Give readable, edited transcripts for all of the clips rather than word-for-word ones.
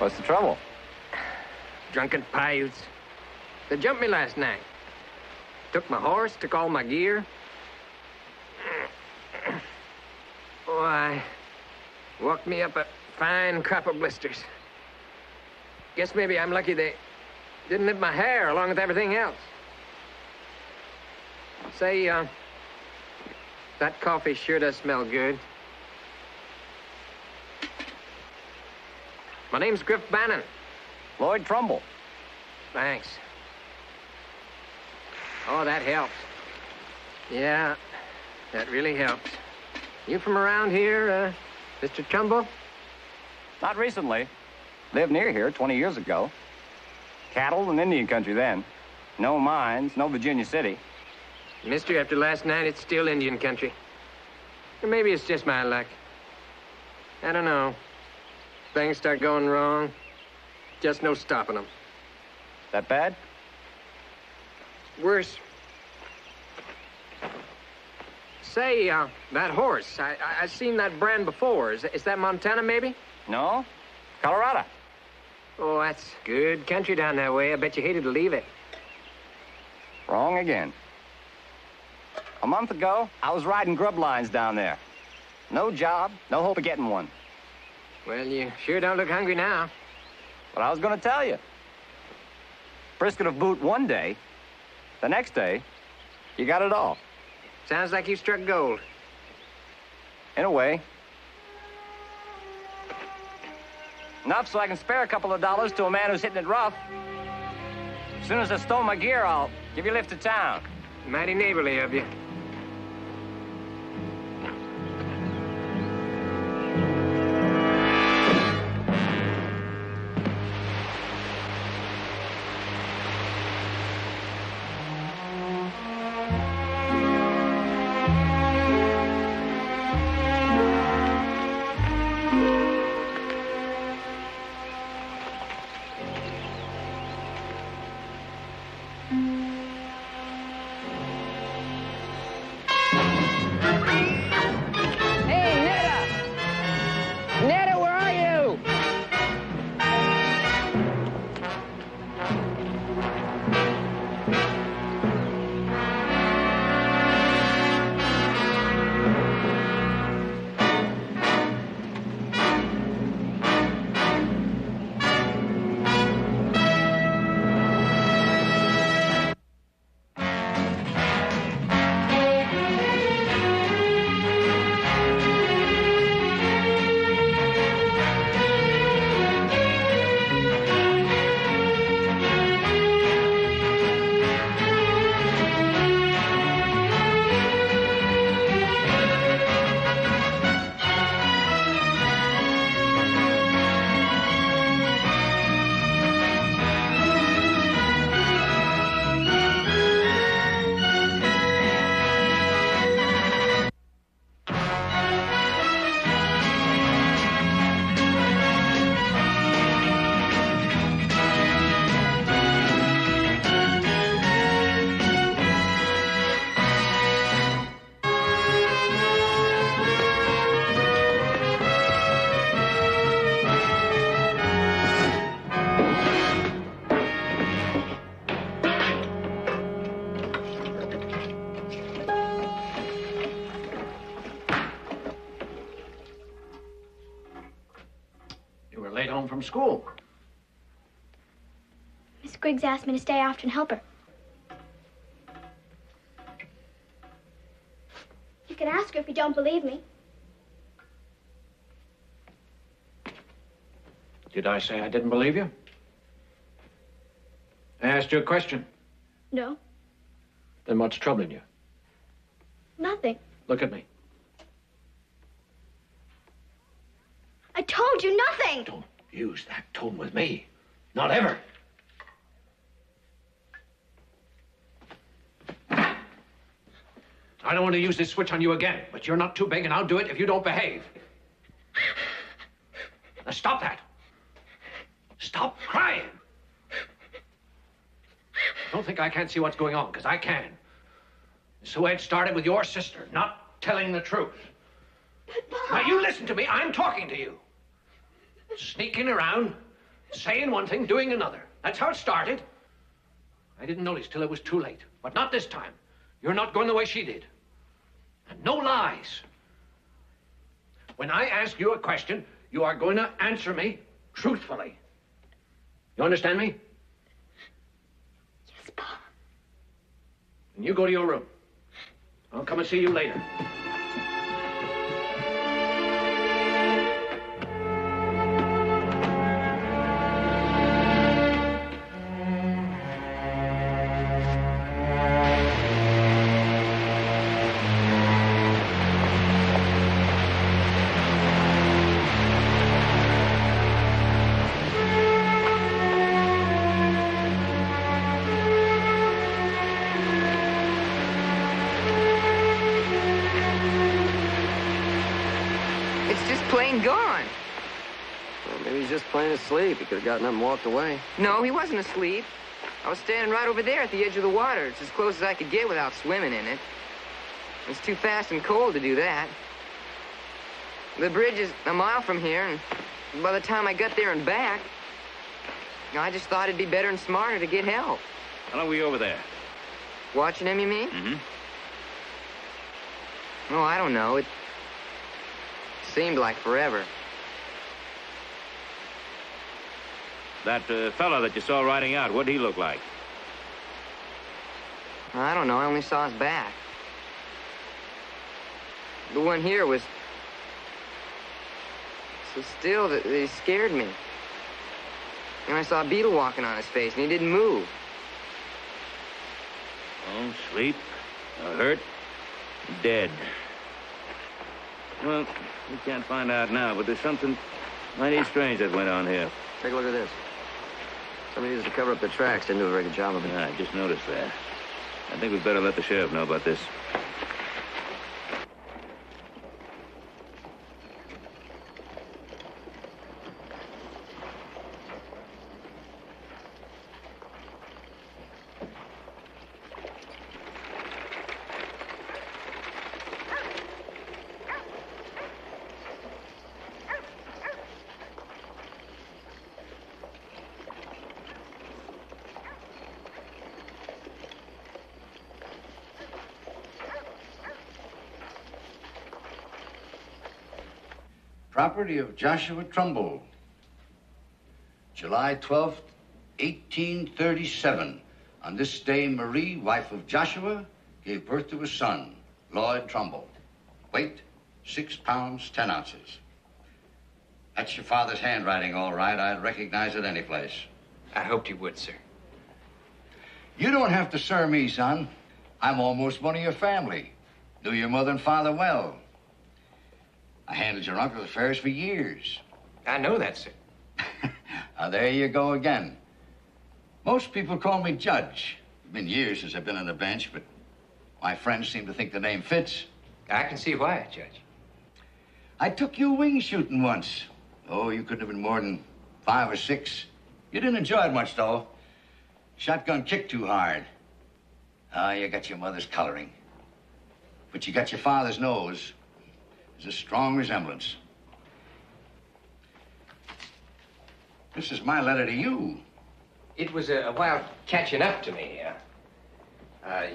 What's the trouble? Drunken Paiutes. They jumped me last night. Took my horse, took all my gear. Why, walked me up a fine crop of blisters. Guess maybe I'm lucky they didn't nip my hair along with everything else. Say, that coffee sure does smell good. My name's Griff Bannon. Lloyd Trumbull. Thanks. Oh, that helps. Yeah, that really helps. You from around here, Mr. Trumbull? Not recently. Lived near here 20 years ago. Cattle and Indian country then. No mines, no Virginia City. Mister, after last night, it's still Indian country. Or maybe it's just my luck. I don't know. Things start going wrong. Just no stopping them. That bad? Worse. Say, that horse, I've seen that brand before. Is that Montana, maybe? No, Colorado. Oh, that's good country down that way. I bet you hated to leave it. Wrong again. A month ago, I was riding grub lines down there. No job, no hope of getting one. Well, you sure don't look hungry now. But I was going to tell you. Brisket of boot one day, the next day, you got it all. Sounds like you struck gold. In a way. Enough so I can spare a couple of dollars to a man who's hitting it rough. As soon as I stow my gear, I'll give you a lift to town. Mighty neighborly of you. From school. Miss Griggs asked me to stay after and help her. You can ask her if you don't believe me. Did I say I didn't believe you? I asked you a question. No. Then what's troubling you? Nothing. Look at me. I told you nothing. Don't use that tone with me. Not ever. I don't want to use this switch on you again, but you're not too big, and I'll do it if you don't behave. Now stop that. Stop crying. Don't think I can't see what's going on, because I can. This whole had started with your sister not telling the truth. But, Bob... Now, you listen to me. I'm talking to you. Sneaking around, Saying one thing, doing another. That's how it started. I didn't notice till it was too late. But not this time. You're not going the way she did. And no lies. When I ask you a question, you are going to answer me truthfully. You understand me? Yes, Pa. And you go to your room. I'll come and see you later. Plain gone. Well, maybe he's just plain asleep. He could have gotten up and walked away. No, he wasn't asleep. I was standing right over there at the edge of the water. It's as close as I could get without swimming in it. It's too fast and cold to do that. The bridge is a mile from here, and by the time I got there and back, I just thought it'd be better and smarter to get help. How long were you over there? Watching him, you mean? Mm-hmm. Oh, I don't know. It seemed like forever. That fellow that you saw riding out, what'd he look like? I don't know. I only saw his back. The one here was so still that he scared me. And I saw a beetle walking on his face, and he didn't move. Oh, sleep, hurt, dead. Well, we can't find out now, but there's something mighty strange that went on here. Take a look at this. Somebody used to cover up the tracks. Didn't do a very good job of it. Yeah, I just noticed that. I think we'd better let the sheriff know about this. Property of Joshua Trumbull. July 12th, 1837. On this day, Marie, wife of Joshua, gave birth to a son, Lloyd Trumbull. Weight, 6 pounds, 10 ounces. That's your father's handwriting, all right. I'd recognize it any place. I hoped you would, sir. You don't have to sir me, son. I'm almost one of your family. Knew your mother and father well. I handled your uncle's affairs for years. I know that, sir. Now, there you go again. Most people call me Judge. It's been years since I've been on the bench, but my friends seem to think the name fits. I can see why, Judge. I took you wing shooting once. Oh, you couldn't have been more than 5 or 6. You didn't enjoy it much, though. Shotgun kicked too hard. Ah, you got your mother's coloring. But you got your father's nose. There's a strong resemblance. This is my letter to you. It was a while catching up to me.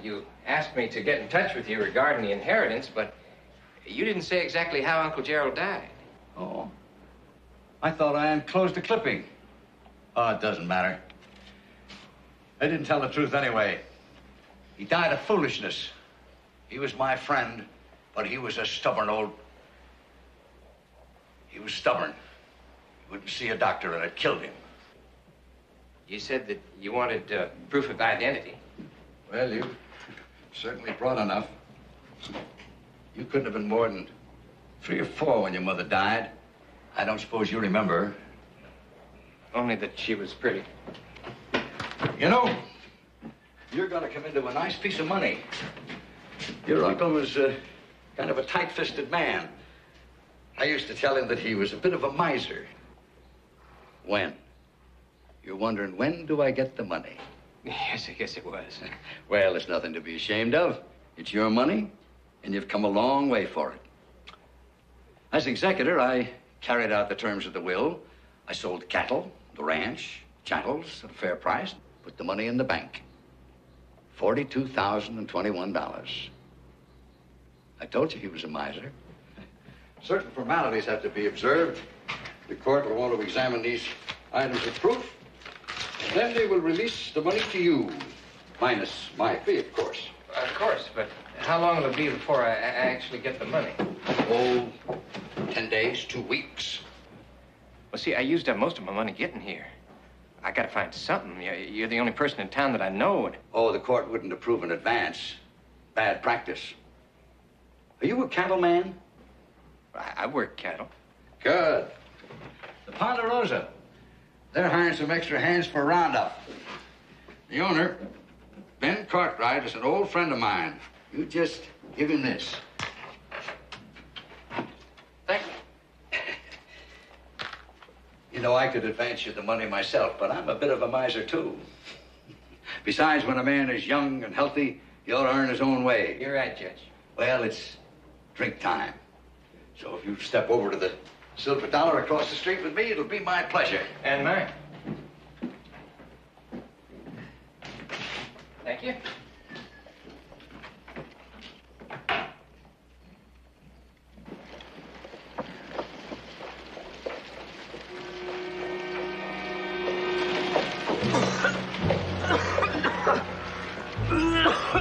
You asked me to get in touch with you regarding the inheritance, but you didn't say exactly how Uncle Gerald died. Oh. I thought I enclosed a clipping. Oh, it doesn't matter. I didn't tell the truth anyway. He died of foolishness. He was my friend, but he was a stubborn old... He was stubborn. He wouldn't see a doctor, and it killed him. You said that you wanted proof of identity. Well, you certainly brought enough. You couldn't have been more than 3 or 4 when your mother died. I don't suppose you remember. Only that she was pretty. You know, you're going to come into a nice piece of money. Your uncle was kind of a tight-fisted man. I used to tell him that he was a bit of a miser. When? You're wondering, when do I get the money? Yes, I guess it was. Well, it's nothing to be ashamed of. It's your money, and you've come a long way for it. As executor, I carried out the terms of the will. I sold cattle, the ranch, chattels at a fair price, put the money in the bank. $42,021. I told you he was a miser. Certain formalities have to be observed. The court will want to examine these items of proof. And then they will release the money to you, minus my fee, of course. Of course, but how long will it be before I actually get the money? Oh, 10 days, 2 weeks. Well, see, I used up most of my money getting here. I gotta find something. You're the only person in town that I know. Oh, the court wouldn't approve an advance. Bad practice. Are you a cattleman? I work cattle. Good. The Ponderosa. They're hiring some extra hands for a roundup. The owner, Ben Cartwright, is an old friend of mine. You just give him this. Thank you. You know, I could advance you the money myself, but I'm a bit of a miser, too. Besides, when a man is young and healthy, he ought to earn his own way. You're right, Judge. Well, it's drink time. So if you step over to the Silver Dollar across the street with me, it'll be my pleasure. And mine. Thank you.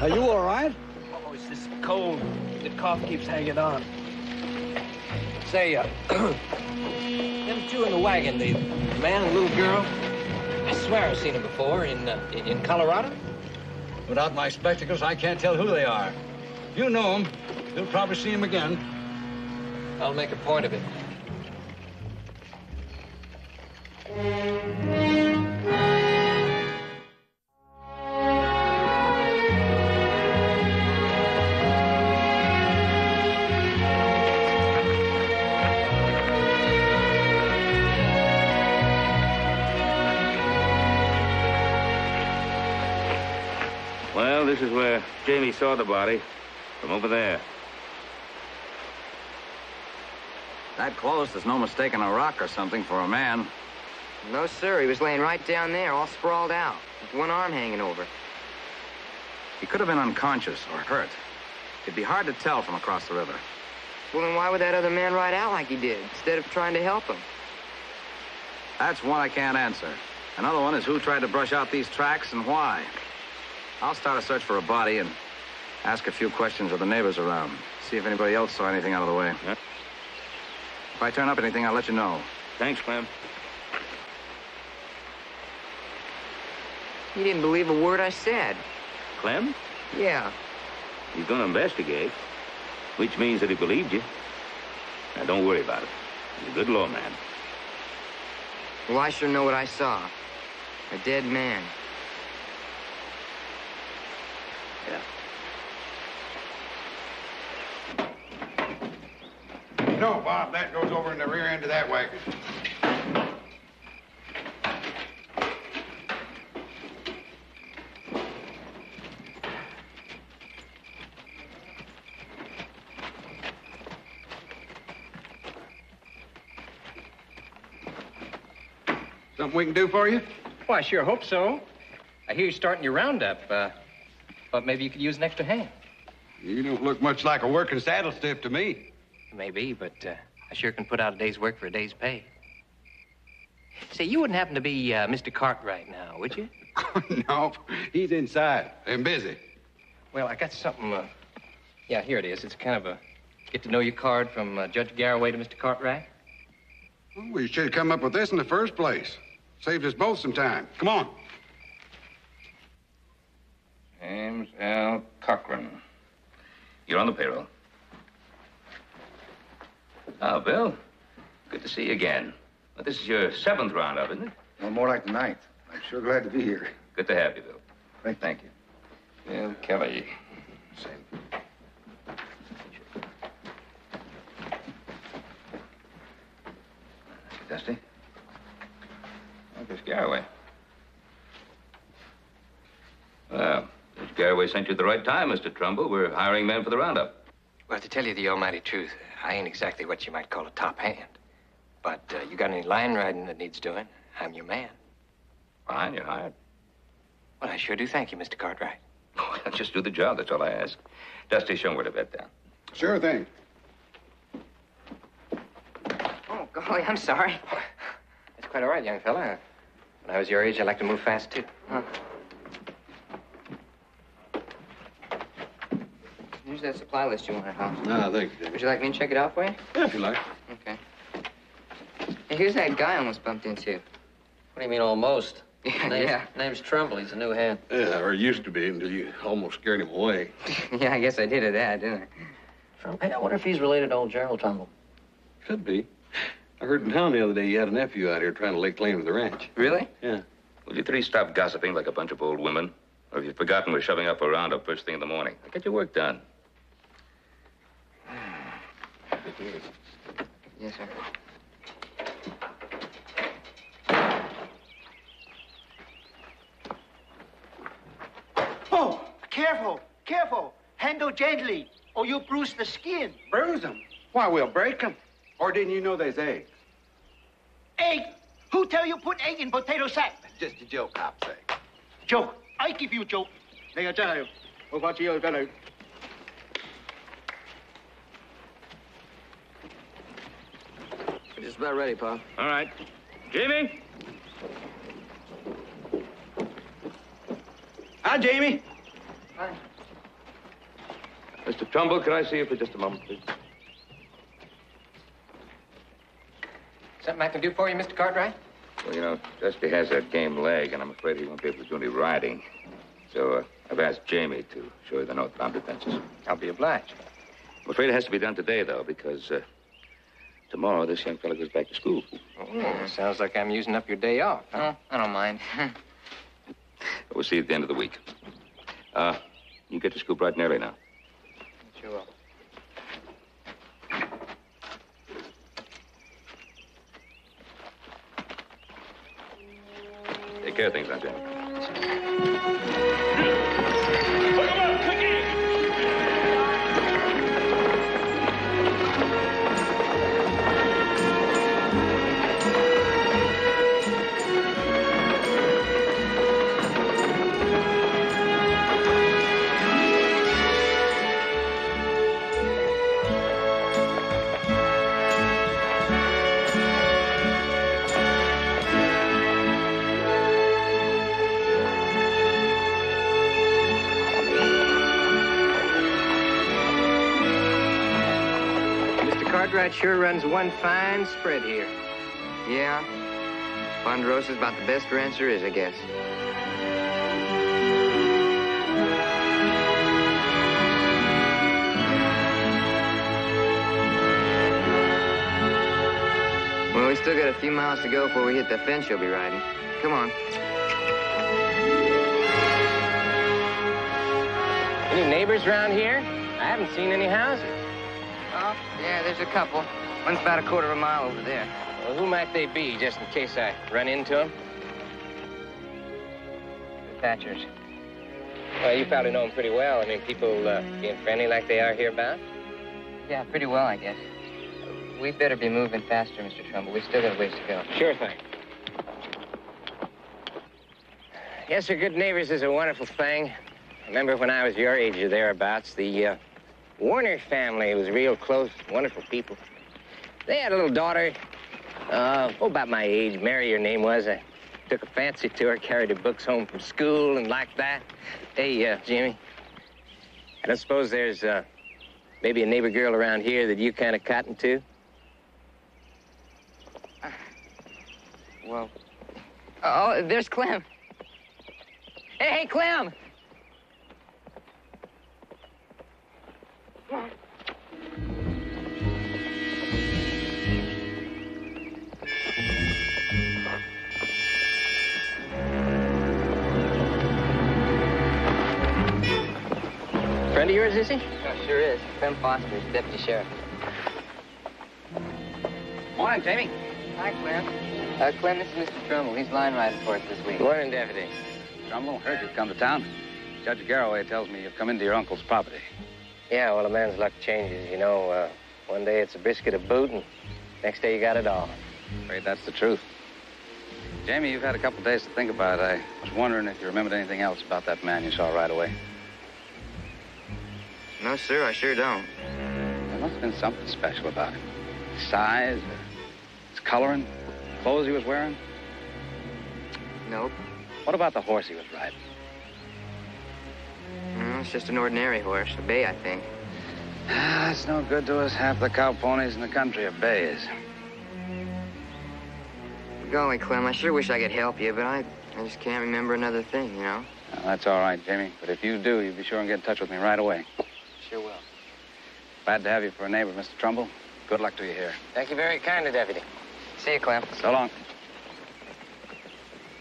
Are you all right? Oh, it's this cold. The cough keeps hanging on. Say, them two in the wagon, the man and little girl, I swear I've seen them before in Colorado. Without my spectacles, I can't tell who they are. You know them. You'll probably see them again. I'll make a point of it. Well, this is where Jamie saw the body, from over there. That close, there's no mistaking a rock or something for a man. No, sir. He was laying right down there, all sprawled out, with one arm hanging over. He could have been unconscious or hurt. It'd be hard to tell from across the river. Well, then why would that other man ride out like he did, instead of trying to help him? That's one I can't answer. Another one is who tried to brush out these tracks and why. I'll start a search for a body and ask a few questions of the neighbors around. See if anybody else saw anything out of the way. Yeah. If I turn up anything, I'll let you know. Thanks, Clem. He didn't believe a word I said. Clem? Yeah. He's going to investigate, which means that he believed you. Now, don't worry about it. He's a good lawman. Well, I sure know what I saw. A dead man. Yeah. No, Bob, that goes over in the rear end of that wagon. Something we can do for you? Well, I sure hope so. I hear you're starting your roundup. But maybe you could use an extra hand. You don't look much like a working saddle stiff to me. Maybe, but I sure can put out a day's work for a day's pay. Say, you wouldn't happen to be Mr. Cartwright now, would you? No, he's inside and busy. Well, I got something, yeah, here it is. It's kind of a get-to-know-you card from Judge Garraway to Mr. Cartwright. Well, we should have come up with this in the first place. Saved us both some time. Come on. James L. Cochran. You're on the payroll. Oh, Bill. Good to see you again. Well, this is your 7th roundup, isn't it? No, more like the 9th. I'm sure glad to be here. Good to have you, Bill. Thank you. Bill Kelly. Same. Dusty. Oh, Miss Garraway. Well, Miss Garraway sent you at the right time, Mr. Trumbull. We're hiring men for the roundup. Well, to tell you the almighty truth, I ain't exactly what you might call a top hand. But you got any line riding that needs doing? I'm your man. Fine, you're hired. Well, I sure do thank you, Mr. Cartwright. Just do the job, that's all I ask. Dusty, show me where to bed down. Sure thing. Oh, golly, I'm sorry. That's quite all right, young fella. When I was your age, I like to move fast, too. Huh. Here's that supply list you wanted, huh? No, thank you. Would you like me to check it out for you? Yeah, if you like. Okay. Hey, here's that guy I almost bumped into. What do you mean, almost? Yeah. Name's Trumbull. He's a new hand. Yeah, or used to be until you almost scared him away. Yeah, I guess I did that, didn't I? Hey, I wonder if he's related to old Gerald Trumbull. Could be. I heard in town the other day he had a nephew out here trying to lay claim to the ranch. Really? Yeah. Will you three stop gossiping like a bunch of old women? Or have you forgotten we're shoving up a roundup first thing in the morning? Get your work done. Yes, sir. Oh, careful, careful. Handle gently, or you'll bruise the skin. Bruise them? Why, we'll break them. Or didn't you know there's eggs? Egg? Who tell you put egg in potato sack? Just a joke, Hop say. Joke. I give you joke. 你啊真係，我發指佢真係。We're just about ready, Pop. All right. Jamie? Hi, Jamie. Hi. Mr. Trumbull, could I see you for just a moment, please? Something I can do for you, Mr. Cartwright? Well, you know, Dusty has that game leg, and I'm afraid he won't be able to do any riding. So I've asked Jamie to show you the northbound defenses. I'll be obliged. I'm afraid it has to be done today, though, because tomorrow this young fellow goes back to school. Oh, sounds like I'm using up your day off. Huh? Oh, I don't mind. We'll see you at the end of the week. You get to school bright and early now. Sure will. Take care of things, now, Jamie. Cartwright sure runs one fine spread here. Yeah. Ponderosa's about the best ranch there is, I guess. Well, we still got a few miles to go before we hit the fence you'll be riding. Come on. Any neighbors around here? I haven't seen any houses. Oh, yeah, there's a couple. One's about a quarter of a mile over there. Well, who might they be, just in case I run into them? The Thatchers. Well, you probably know them pretty well. I mean, people being friendly like they are hereabouts. Yeah, pretty well, I guess. We'd better be moving faster, Mr. Trumbull. We've still got a ways to go. Sure thing. Yes, sir, good neighbors is a wonderful thing. I remember when I was your age or thereabouts, the Warner family was real close, wonderful people. They had a little daughter, about my age. Mary, her name was. I took a fancy to her, carried her books home from school and like that. Hey, Jimmy, I don't suppose there's maybe a neighbor girl around here that you kind of cotton to? Well, oh, there's Clem. Hey, Clem! Friend of yours, is he? Oh, sure is. Clem Foster, deputy sheriff. Morning, Jamie. Hi, Clem. Clem, this is Mr. Trumbull. He's line riding for us this week. Morning, deputy. Trumbull, heard you'd come to town. Judge Garraway tells me you've come into your uncle's property. Yeah, well, a man's luck changes, you know. One day it's a biscuit of boot, and next day you got it all. Afraid that's the truth. Jamie, you've had a couple days to think about it. I was wondering if you remembered anything else about that man you saw right away. No, sir, I sure don't. There must have been something special about him. His size, his coloring, clothes he was wearing. Nope. What about the horse he was riding? No, it's just an ordinary horse. A bay, I think. That's no good to us. Half the cow ponies in the country are bays. Golly, Clem, I sure wish I could help you, but I just can't remember another thing, you know? Well, that's all right, Jamie. But if you do, you be sure and get in touch with me right away. Sure will. Glad to have you for a neighbor, Mr. Trumbull. Good luck to you here. Thank you very kindly, Deputy. See you, Clem. So long.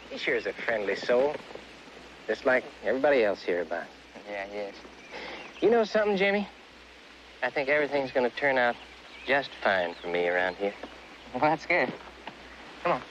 He sure is a friendly soul. Just like everybody else hereabouts. Yeah, he is. You know something, Jamie? I think everything's going to turn out just fine for me around here. Well, that's good. Come on.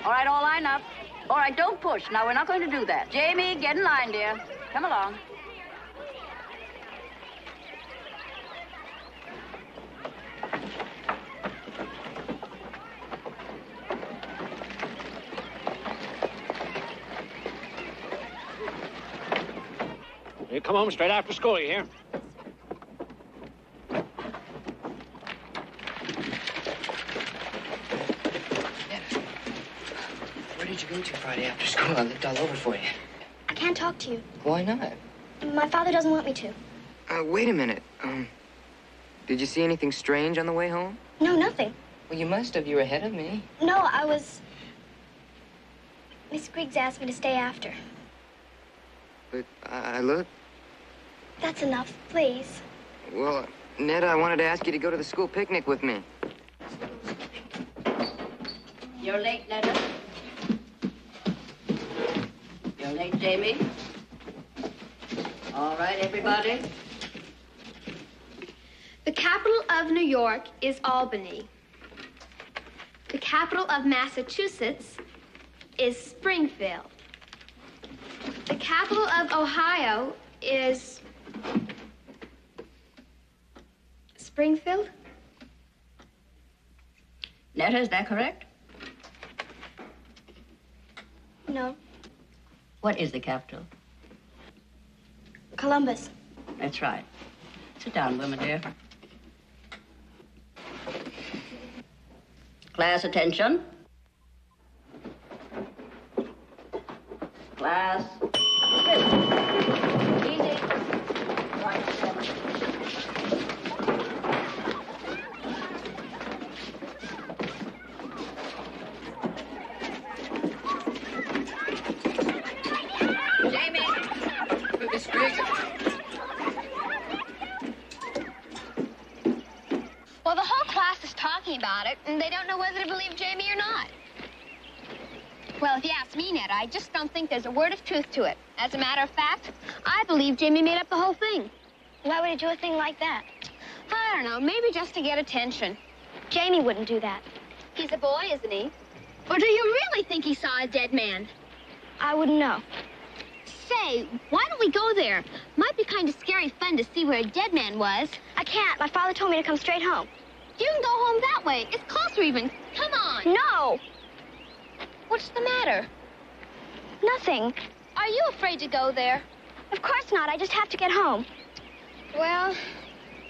All right, all line up. All right, don't push. Now, we're not going to do that. Jamie, get in line, dear. Come along. You come home straight after school, you hear? Where did you go to Friday after school? I looked all over for you. I can't talk to you. Why not? My father doesn't want me to. Wait a minute. Did you see anything strange on the way home? No, nothing. Well, you must have. You were ahead of me. No, I was... Miss Griggs asked me to stay after. But I looked. That's enough, please. Well, Ned, I wanted to ask you to go to the school picnic with me. You're late, Netta. You're late, Jamie. All right, everybody. The capital of New York is Albany. The capital of Massachusetts is Springfield. The capital of Ohio is Springfield? Netta, is that correct? No, What is the capital? Columbus. That's right. Sit down, Wilma, dear. Class, attention. Class. Easy. Right, 7. Jamie! Miss Griggs. Well, the whole class is talking about it, and they don't know whether to believe Jamie or not. Well, if you ask me, Ned, I just don't think there's a word of truth to it. As a matter of fact, I believe Jamie made up the whole thing. Why would he do a thing like that? I don't know, maybe just to get attention. Jamie wouldn't do that. He's a boy, isn't he? Or do you really think he saw a dead man? I wouldn't know. Say, why don't we go there? Might be kind of scary fun to see where a dead man was. I can't. My father told me to come straight home. You can go home that way. It's closer even. Come on. No! What's the matter? Nothing. Are you afraid to go there? Of course not. I just have to get home. Well,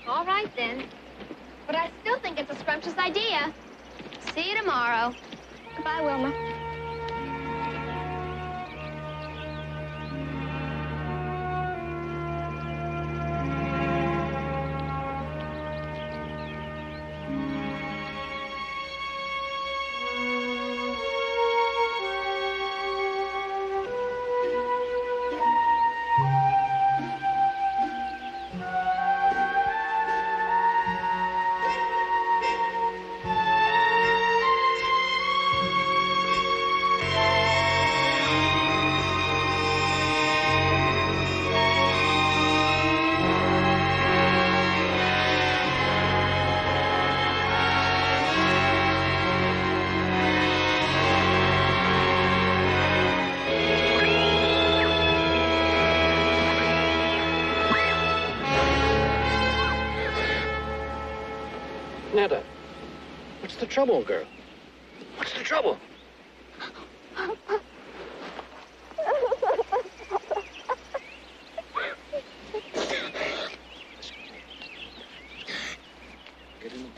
all right then. But I still think it's a scrumptious idea. See you tomorrow. Goodbye, Wilma. trouble, girl? What's the trouble? Get in.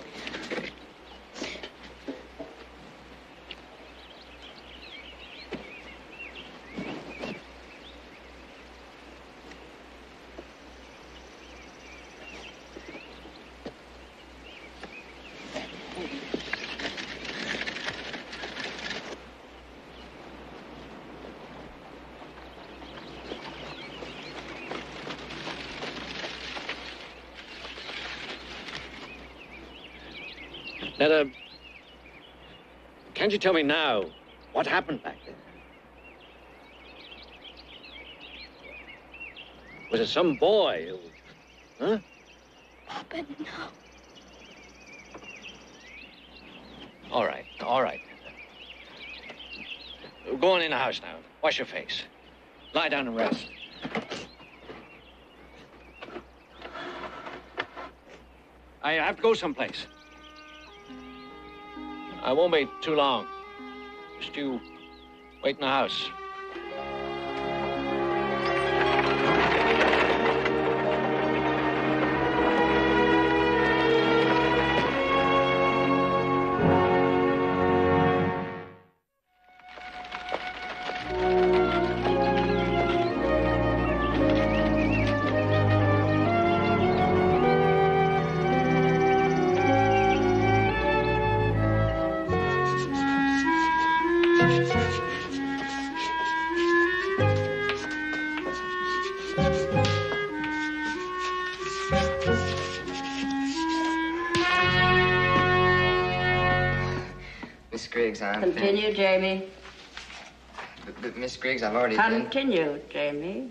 Netta, can't you tell me now what happened back there? Was it some boy who... Huh? Papa, no. All right, all right. Go on in the house now. Wash your face. Lie down and rest. I have to go someplace. I won't be too long. Just you wait in the house. Miss Griggs, I'm Continue, Jamie. But Miss Griggs, I've already Continue, Jamie.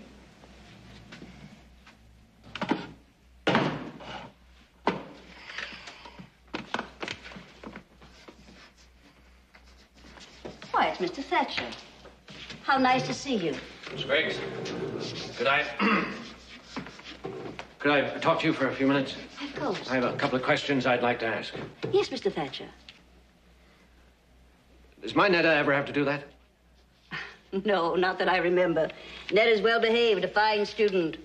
Why, it's Mr. Thatcher. How nice to see you. Miss Griggs, could I... could I talk to you for a few minutes? Of course. I have a couple of questions I'd like to ask. Yes, Mr. Thatcher. Does my Netta ever have to do that? No, not that I remember. Ned is well behaved, a fine student.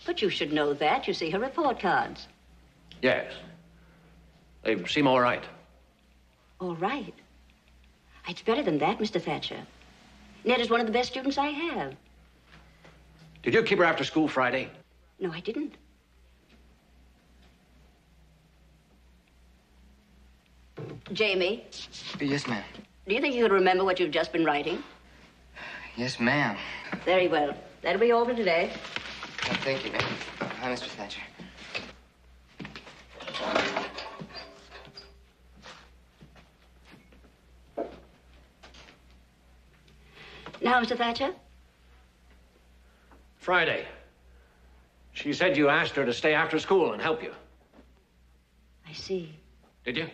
But you should know that. You see her report cards. Yes. They seem all right. All right. It's better than that, Mr. Thatcher. Ned is one of the best students I have. Did you keep her after school Friday? No, I didn't. Jamie. Yes, ma'am. Do you think you could remember what you've just been writing? Yes, ma'am. Very well. That'll be all for today. Oh, thank you, ma'am. Hi, Mr. Thatcher. Now, Mr. Thatcher? Friday. She said you asked her to stay after school and help you. I see. Did you?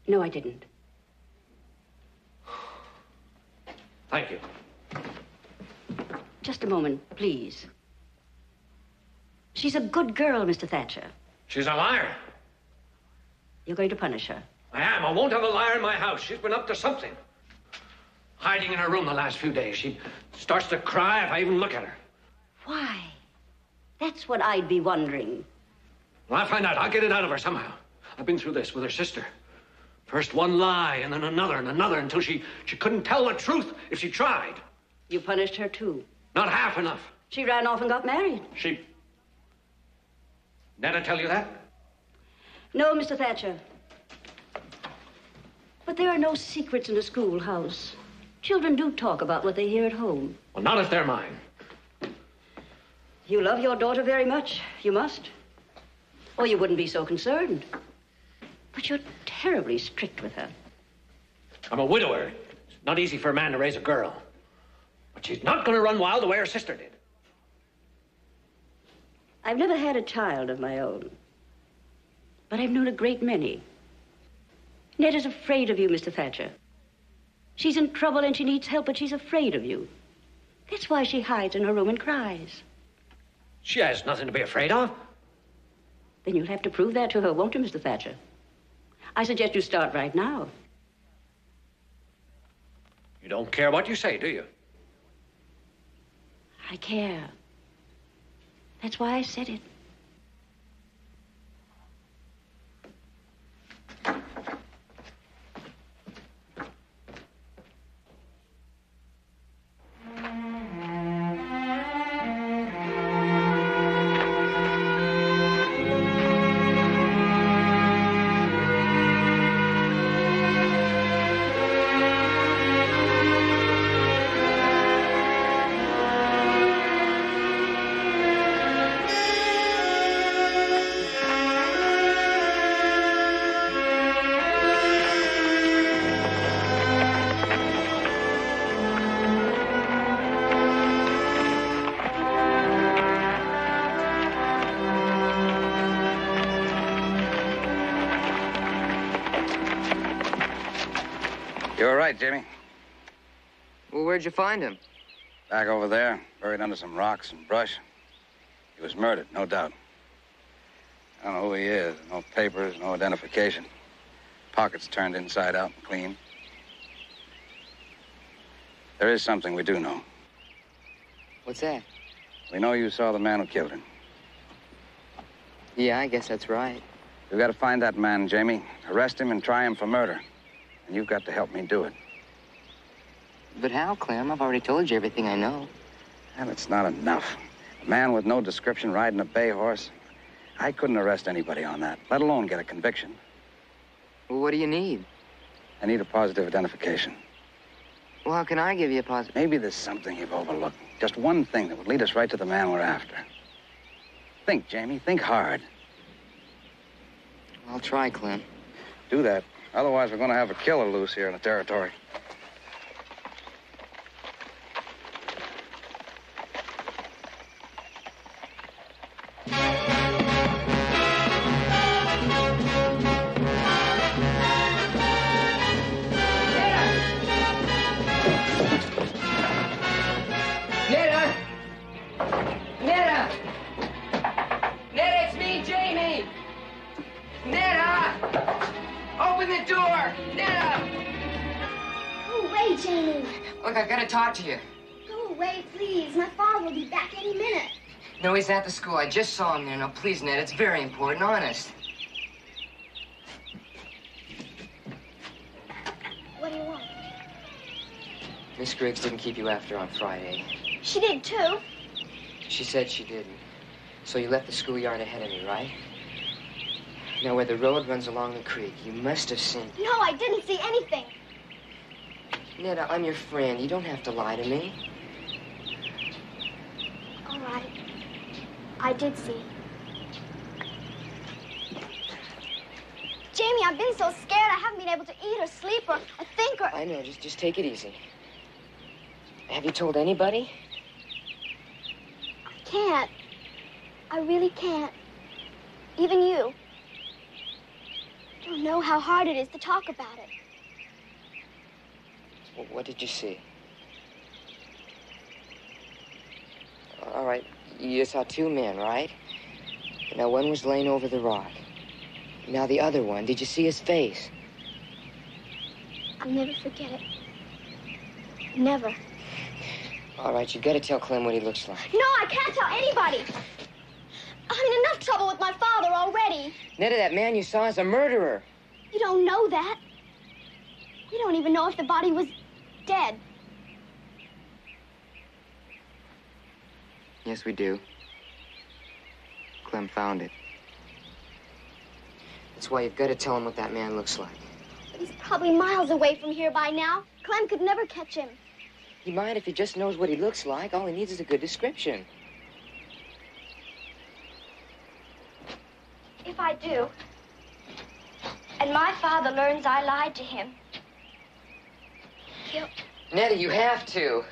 No, I didn't. Thank you. Just a moment, please. She's a good girl, Mr. Thatcher. She's a liar. You're going to punish her. I am. I won't have a liar in my house. She's been up to something. Hiding in her room the last few days. She starts to cry if I even look at her. Why? That's what I'd be wondering. Well, I'll find out. I'll get it out of her somehow. I've been through this with her sister. First one lie, and then another and another, until she couldn't tell the truth if she tried. You punished her, too. Not half enough. She ran off and got married. She... Netta tell you that? No, Mr. Thatcher. But there are no secrets in a schoolhouse. Children do talk about what they hear at home. Well, not if they're mine. You love your daughter very much. You must. Or you wouldn't be so concerned. But you're terribly strict with her. I'm a widower. It's not easy for a man to raise a girl. But she's not going to run wild the way her sister did. I've never had a child of my own. But I've known a great many. Ned is afraid of you, Mr. Thatcher. She's in trouble and she needs help, but she's afraid of you. That's why she hides in her room and cries. She has nothing to be afraid of. Then you'll have to prove that to her, won't you, Mr. Thatcher? I suggest you start right now. You don't care what you say, do you? I care. That's why I said it. You were right, Jamie. Well, where'd you find him? Back over there, buried under some rocks and brush. He was murdered, no doubt. I don't know who he is. No papers, no identification. Pockets turned inside out and clean. There is something we do know. What's that? We know you saw the man who killed him. Yeah, I guess that's right. We've got to find that man, Jamie. Arrest him and try him for murder. And you've got to help me do it. But how, Clem? I've already told you everything I know. And it's not enough. A man with no description riding a bay horse. I couldn't arrest anybody on that, let alone get a conviction. Well, what do you need? I need a positive identification. Well, how can I give you a positive? Maybe there's something you've overlooked. Just one thing that would lead us right to the man we're after. Think, Jamie. Think hard. I'll try, Clem. Do that. Otherwise, we're going to have a killer loose here in the territory. Look, I gotta talk to you. Go away, please. My father will be back any minute. No, he's at the school. I just saw him there. Now, please, Ned, it's very important, honest. What do you want? Miss Griggs didn't keep you after on Friday. She did, too. She said she didn't. So you left the schoolyard ahead of me, right? Now, where the road runs along the creek, you must have seen... No, I didn't see anything. Ned, I'm your friend. You don't have to lie to me. All right. I did see. Jamie, I've been so scared I haven't been able to eat or sleep or think or... I know. Just take it easy. Have you told anybody? I can't. I really can't. Even you. You don't know how hard it is to talk about it. Well, what did you see? All right. You saw two men, right? Now, one was laying over the rock. Now, the other one, did you see his face? I'll never forget it. Never. All right, you've got to tell Clem what he looks like. No, I can't tell anybody. I'm in enough trouble with my father already. Netta, that man you saw is a murderer. You don't know that. We don't even know if the body was dead. Yes, we do. Clem found it. That's why you've got to tell him what that man looks like. But he's probably miles away from here by now. Clem could never catch him. He might if he just knows what he looks like. All he needs is a good description. If I do, and my father learns I lied to him, he'll... Nettie, you have to.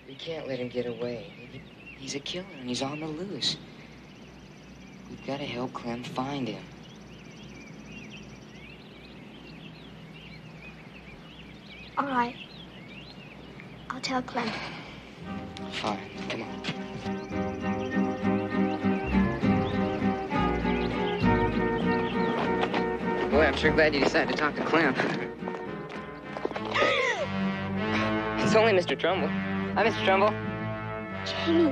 We can't let him get away. He's a killer and he's on the loose. We've got to help Clem find him. All right. I'll tell Clem. Fine. Come on. Boy, I'm sure glad you decided to talk to Clem. It's only Mr. Trumbull. Hi, Mr. Trumbull. Jamie,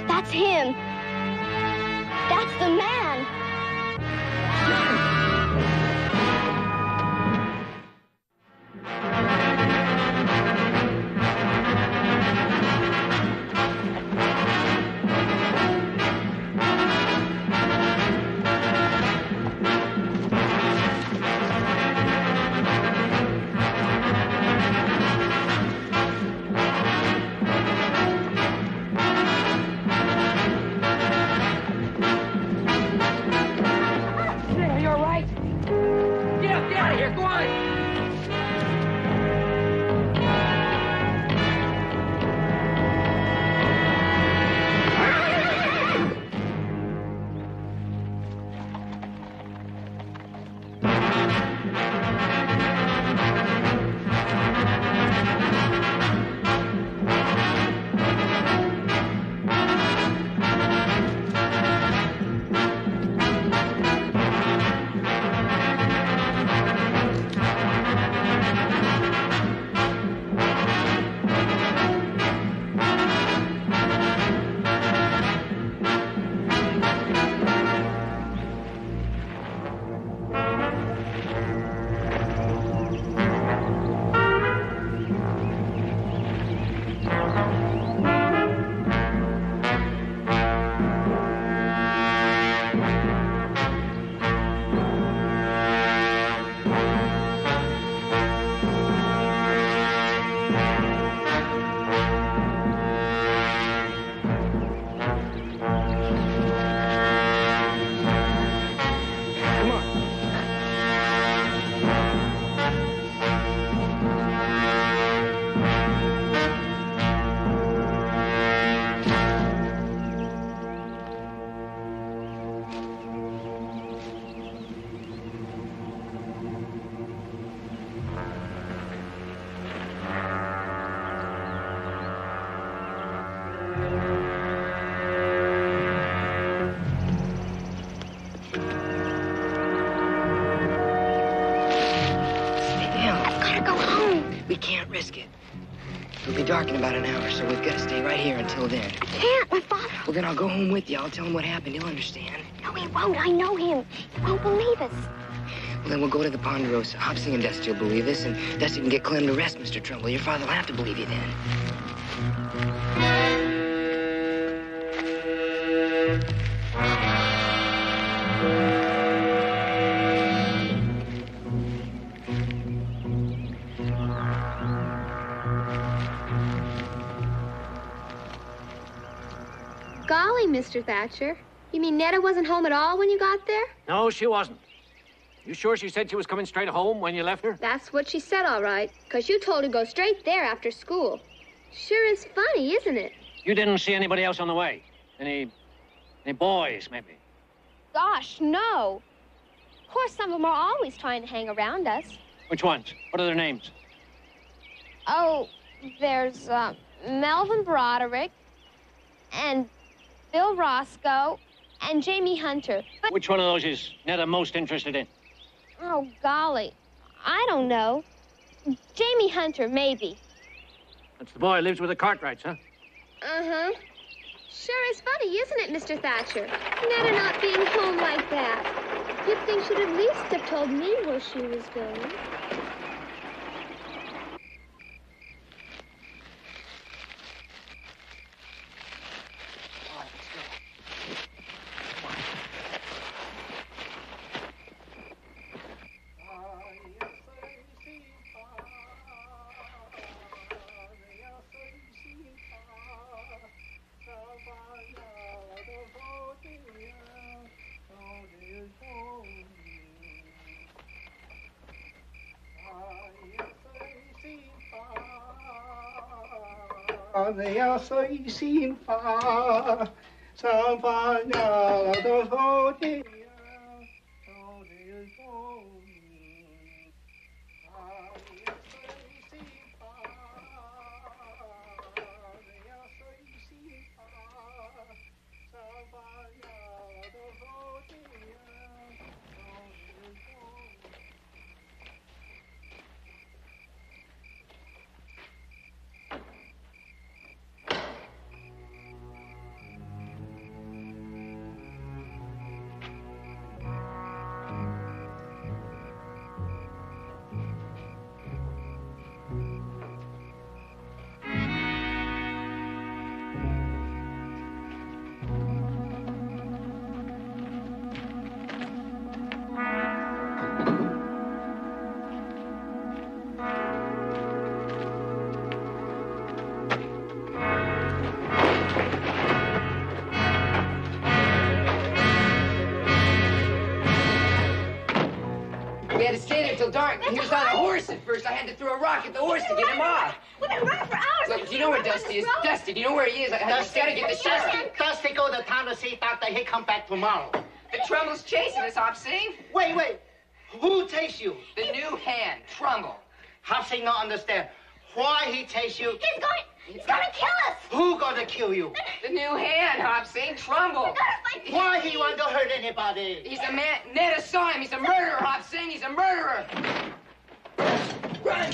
that's him. That's the man. Risk it. It'll be dark in about an hour, so we've got to stay right here until then. I can't. My father. Well, then I'll go home with you. I'll tell him what happened. He'll understand. No, he won't. I know him. He won't believe us. Well, then we'll go to the Ponderosa. Hopsy and Dusty will believe us, and Dusty can get Clem to rest, Mr. Trumbull. Your father will have to believe you then. Golly, Mr. Thatcher. You mean Netta wasn't home at all when you got there? No, she wasn't. You sure she said she was coming straight home when you left her? That's what she said, all right. 'Cause you told her to go straight there after school. Sure is funny, isn't it? You didn't see anybody else on the way? Any boys, maybe? Gosh, no. Of course, some of them are always trying to hang around us. Which ones? What are their names? Oh, there's Melvin Broderick and Bill Roscoe and Jamie Hunter. But Which one of those is Netta most interested in? oh, golly, I don't know. Jamie Hunter, maybe. That's the boy who lives with the Cartwrights, huh? Uh-huh. Sure is funny, isn't it, Mr. Thatcher? Netta not being home like that. You'd think she'd at least have told me where she was going. had to stay there till dark. He was on a horse at first. I had to throw a rock at the horse to get him off. We've been running for hours. Look, do you know where Dusty is? Dusty, do you know where he is? I just gotta get the sheriff. Dusty go to town to see doctor. He come back tomorrow. The Trumbull's chasing us, Hop Sing. Wait. Who takes you? The new hand, Trumbull. Hopsing not understand. Why he takes you? He's gonna kill us. Who gonna kill you? The new hand, Hop Sing, Trumbull. Why he want to hurt anybody? He's a man. Netta saw him. He's a murderer, Hop Sing. He's a murderer. Run!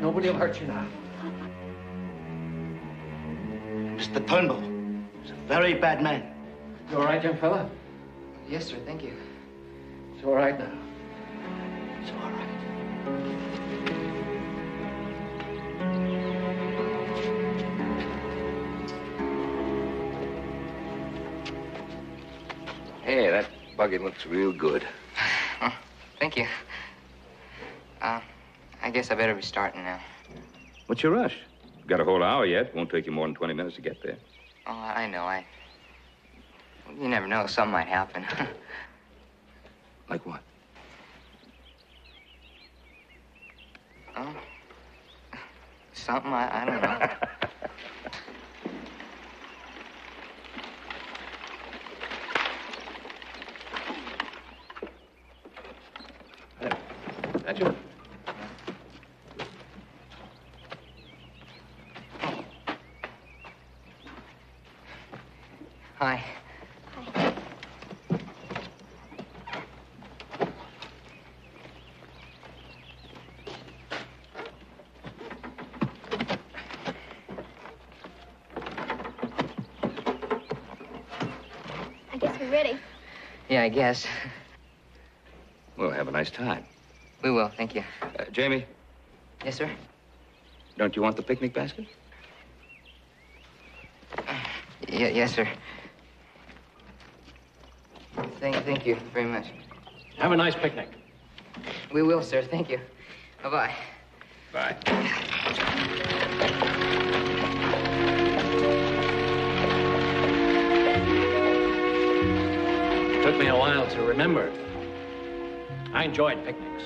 Nobody will hurt you now. Mr. Turnbull is a very bad man. You all right, young fella? Yes, sir, thank you. It's all right now. It's all right. Hey, that buggy looks real good. Oh, thank you. I guess I better be starting now. What's your rush? Got a whole hour yet. Won't take you more than 20 minutes to get there. Oh, I know. You never know. Something might happen. Like what? Oh, something I don't know. That's it. Hi. I guess we're ready. Yeah, I guess. We'll have a nice time. We will, thank you. Jamie? Yes, sir? Don't you want the picnic basket? Yes, sir. Thank you very much. Have a nice picnic. We will, sir. Thank you. Bye-bye. Bye. It took me a while to remember. I enjoyed picnics.